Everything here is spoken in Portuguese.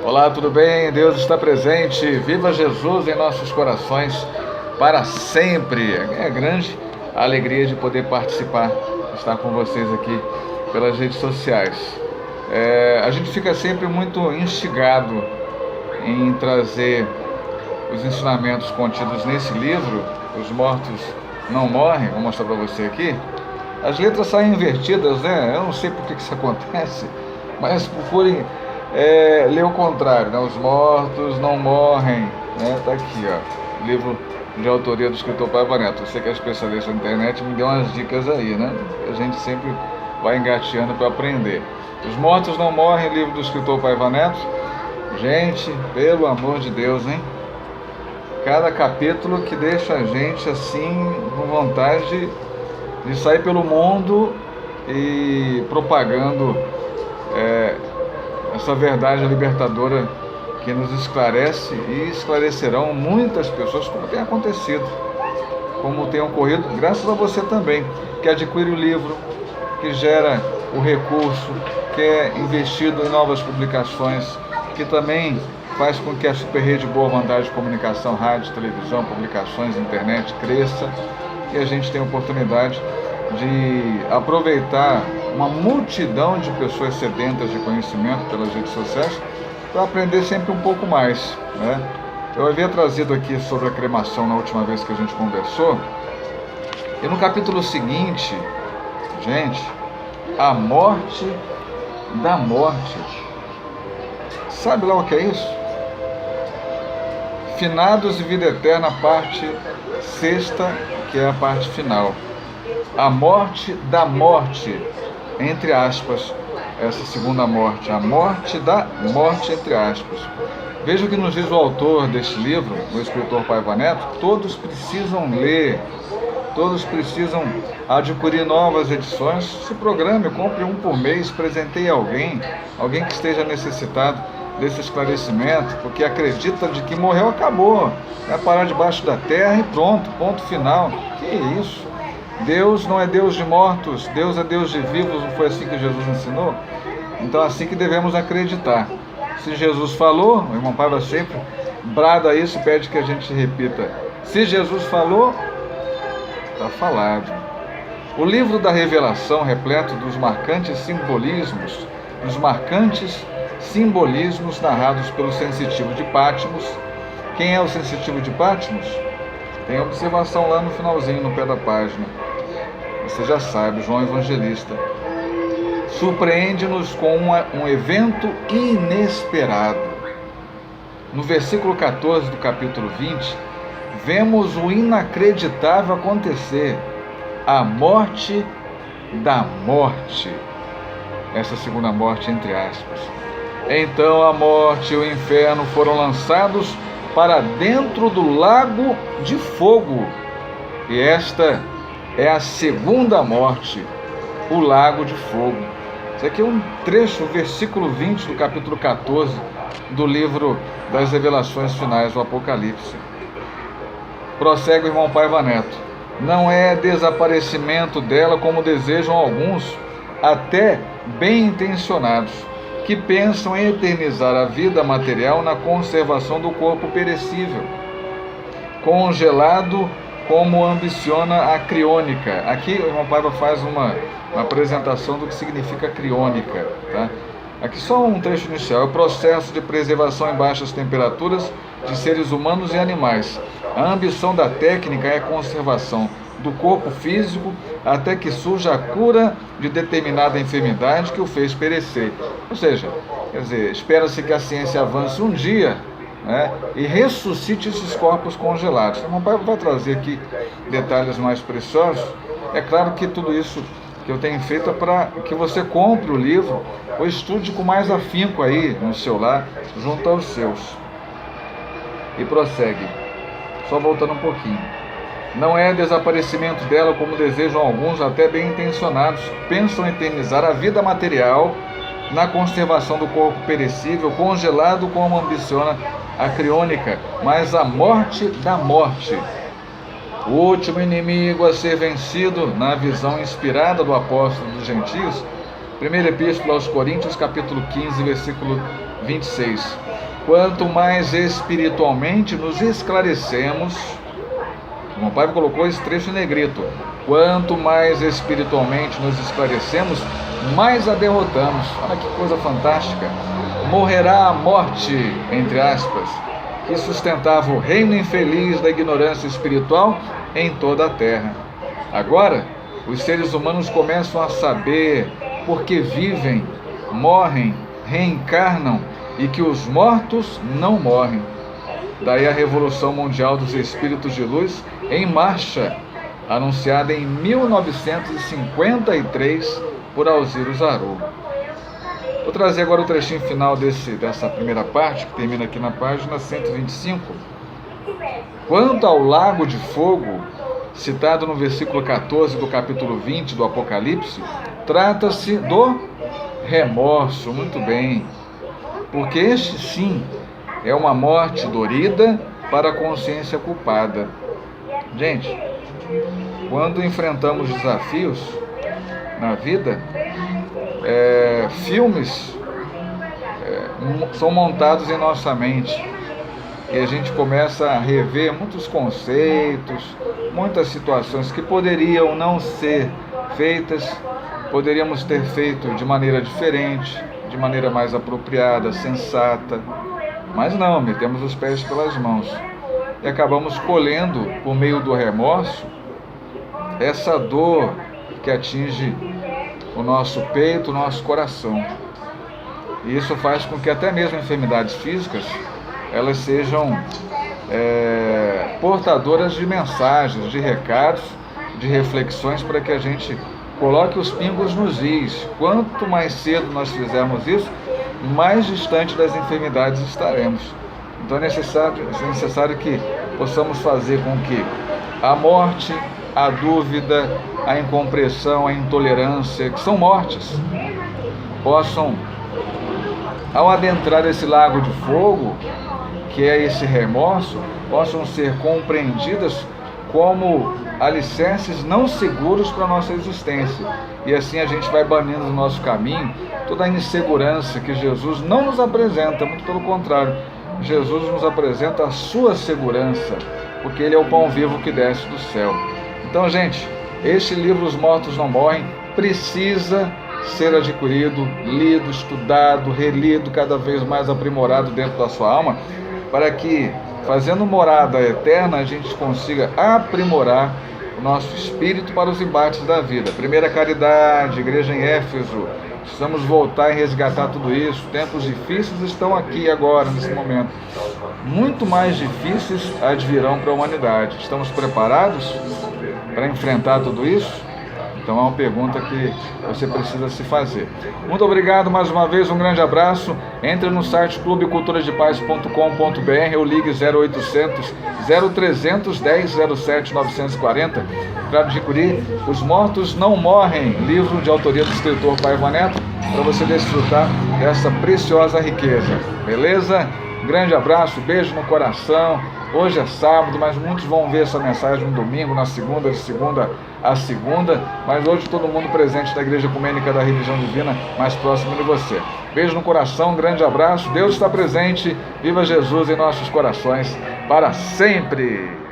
Olá, tudo bem? Deus está presente. Viva Jesus em nossos corações para sempre. É grande a alegria de poder participar, estar com vocês aqui pelas redes sociais. A gente fica sempre muito instigado em trazer os ensinamentos contidos nesse livro, Os Mortos Não Morrem. Vou mostrar para você aqui. As letras saem invertidas, né? Eu não sei por que isso acontece, mas procurem ler o contrário, né? Os mortos não morrem, né? Tá aqui, ó, livro de autoria do escritor Paiva Neto. Você que é especialista na internet, me deu umas dicas aí, né? A gente sempre vai engateando para aprender. Os Mortos Não Morrem, livro do escritor Paiva Neto. Gente, pelo amor de Deus, hein? Cada capítulo que deixa a gente assim com vontade de sair pelo mundo e propagando essa verdade libertadora que nos esclarece e esclarecerão muitas pessoas, como tem acontecido, como tem ocorrido, graças a você também, que adquire o livro, que gera o recurso, que é investido em novas publicações, que também faz com que a Super Rede Boa Vontade de Comunicação, rádio, televisão, publicações, internet cresça, e a gente tem a oportunidade de aproveitar uma multidão de pessoas sedentas de conhecimento pelas redes sociais para aprender sempre um pouco mais, né? Eu havia trazido aqui sobre a cremação na última vez que a gente conversou, e no capítulo seguinte, gente, a morte da morte. Sabe lá o que é isso? Finados e vida eterna, parte sexta, que é a parte final. A morte da morte, entre aspas, essa segunda morte, a morte da morte, entre aspas. Veja o que nos diz o autor deste livro, o escritor Paiva Neto. Todos precisam ler, todos precisam adquirir novas edições. Se programe, compre um por mês, presenteie alguém que esteja necessitado desse esclarecimento, porque acredita de que morreu, acabou, vai parar debaixo da terra e pronto, ponto final. Que isso? Deus não é Deus de mortos, Deus é Deus de vivos, não foi assim que Jesus ensinou? Então é assim que devemos acreditar. Se Jesus falou, o irmão Paiva sempre brada isso e pede que a gente repita. Se Jesus falou, está falado. O livro da Revelação, repleto dos marcantes simbolismos narrados pelo sensitivo de Patmos. Quem é o sensitivo de Patmos? Tem observação lá no finalzinho, no pé da página. Você já sabe, João Evangelista. Surpreende-nos com um evento inesperado. No versículo 14 do capítulo 20, vemos o inacreditável acontecer. A morte da morte. Essa segunda morte, entre aspas. Então a morte e o inferno foram lançados para dentro do lago de fogo. E esta é a segunda morte, o lago de fogo. Isso aqui é um trecho, o versículo 20 do capítulo 14 do livro das Revelações Finais do Apocalipse. Prossegue o irmão Paiva Neto. Não é desaparecimento dela como desejam alguns, até bem intencionados, que pensam em eternizar a vida material na conservação do corpo perecível, congelado como ambiciona a criônica. Aqui o irmão Paiva faz uma apresentação do que significa criônica, tá? Aqui só um trecho inicial. É o processo de preservação em baixas temperaturas de seres humanos e animais. A ambição da técnica é a conservação do corpo físico até que surja a cura de determinada enfermidade que o fez perecer. Ou seja, espera-se que a ciência avance um dia, né, e ressuscite esses corpos congelados. O irmão Paiva vai trazer aqui detalhes mais preciosos. É claro que tudo isso que eu tenho feito é para que você compre o livro ou estude com mais afinco aí no seu lar, junto aos seus. E prossegue, só voltando um pouquinho. Não é desaparecimento dela como desejam alguns, até bem intencionados, pensam eternizar a vida material na conservação do corpo perecível, congelado como ambiciona a criônica, mas a morte da morte. O último inimigo a ser vencido, na visão inspirada do apóstolo dos gentios, Primeira Epístola aos Coríntios, capítulo 15, versículo 26. quanto mais espiritualmente nos esclarecemos, o meu pai colocou esse trecho em negrito, quanto mais espiritualmente nos esclarecemos, mais a derrotamos. Olha que coisa fantástica. Morrerá a morte, entre aspas, que sustentava o reino infeliz da ignorância espiritual em toda a terra. Agora, os seres humanos começam a saber por que vivem, morrem, reencarnam e que os mortos não morrem. Daí a Revolução Mundial dos Espíritos de Luz em marcha, anunciada em 1953 por Alziro Zarou. Vou trazer agora o trechinho final dessa primeira parte, que termina aqui na página 125. Quanto ao lago de fogo, citado no versículo 14 do capítulo 20 do Apocalipse, trata-se do remorso, muito bem, porque este sim é uma morte dorida para a consciência culpada. Gente, quando enfrentamos desafios na vida, filmes são montados em nossa mente e a gente começa a rever muitos conceitos, muitas situações que poderiam não ser feitas, poderíamos ter feito de maneira diferente, de maneira mais apropriada, sensata, mas não, metemos os pés pelas mãos e acabamos colhendo, por meio do remorso, essa dor que atinge o nosso peito, o nosso coração. E isso faz com que até mesmo enfermidades físicas, elas sejam portadoras de mensagens, de recados, de reflexões, para que a gente coloque os pingos nos is. Quanto mais cedo nós fizermos isso, mais distante das enfermidades estaremos. Então é necessário que possamos fazer com que a morte, a dúvida, a incompreensão, a intolerância, que são mortes, possam, ao adentrar esse lago de fogo, que é esse remorso, possam ser compreendidas como alicerces não seguros para a nossa existência. E assim a gente vai banindo do nosso caminho toda a insegurança que Jesus não nos apresenta, muito pelo contrário. Jesus nos apresenta a sua segurança, porque Ele é o pão vivo que desce do céu. Então, gente, este livro, Os Mortos Não Morrem, precisa ser adquirido, lido, estudado, relido, cada vez mais aprimorado dentro da sua alma, para que, fazendo morada eterna, a gente consiga aprimorar o nosso espírito para os embates da vida. Primeira caridade, igreja em Éfeso, precisamos voltar e resgatar tudo isso. Tempos difíceis estão aqui agora, nesse momento. Muito mais difíceis advirão para a humanidade. Estamos preparados para enfrentar tudo isso? Então é uma pergunta que você precisa se fazer. Muito obrigado mais uma vez, um grande abraço. Entre no site clubeculturadepaz.com.br ou ligue 0800 0300 1007 940 para adquirir Os Mortos Não Morrem, livro de autoria do escritor Paiva Neto, para você desfrutar dessa preciosa riqueza. Beleza? Um grande abraço, beijo no coração. Hoje é sábado, mas muitos vão ver essa mensagem no domingo, na segunda, de segunda a segunda, mas hoje todo mundo presente na Igreja Ecumênica da Religião Divina, mais próximo de você. Beijo no coração, um grande abraço, Deus está presente, viva Jesus em nossos corações para sempre!